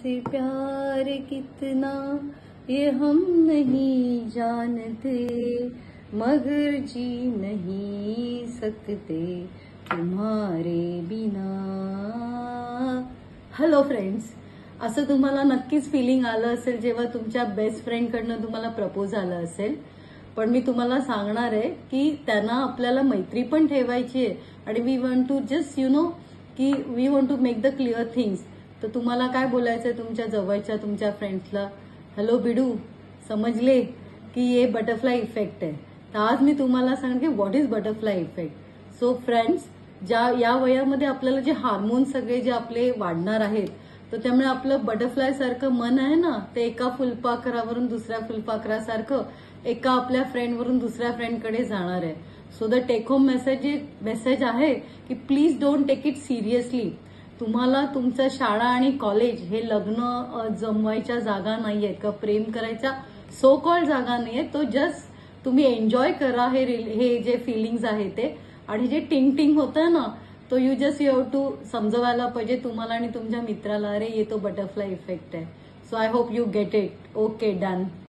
से प्यार कितना ये हम नहीं जानते, मगर जी नहीं सकते तुम्हारे बिना. हॅलो फ्रेंड्स, असं तुम्हाला नक्कीच फिलिंग आलं असेल जेव्हा तुमच्या बेस्ट फ्रेंडकडनं तुम्हाला प्रपोज आलं असेल. पण मी तुम्हाला सांगणार आहे की त्यांना आपल्याला मैत्री पण ठेवायची आहे आणि वी वॉन्ट टू जस्ट की we want to make the clear things. तर तुम्हाला काय बोलायचंय तुमच्या जवळच्या तुमच्या फ्रेंड्सला, हॅलो बिडू, समजले की ये बटरफ्लाय इफेक्ट आहे. तर आज मी तुम्हाला सांगेन की what is butterfly effect. So friends, या वयामध्ये आपल्याला जे हार्मोन्स सगळे जे आपले वाढणार आहेत, तर त्यामुळे आपलं बटरफ्लाय सारखं मन आहे ना, ते एका फुलपाखरावरून दुसऱ्या फुलपाखरासारखं एका आपल्या फ्रेंडवरून दुसऱ्या फ्रेंडकडे जाणार आहे. So the take home message आहे की please don't take it seriously. तुम्हाला तुमचं शाळा आणि कॉलेज हे लग्न जमवायच्या जागा नाहीयेत किंवा प्रेम करायच्या सो कॉल्ड जागा नाहीयेत. तो जस्ट तुम्ही एन्जॉय करा हे जे फिलिंग्स आहे ते. आणि जे टिंग टिंग होतं ना, तो यू हॅव टू समजवायला पाहिजे तुम्हाला आणि तुमच्या मित्राला, अरे ये तो बटरफ्लाय इफेक्ट आहे. So I hope you get it. Okay, done.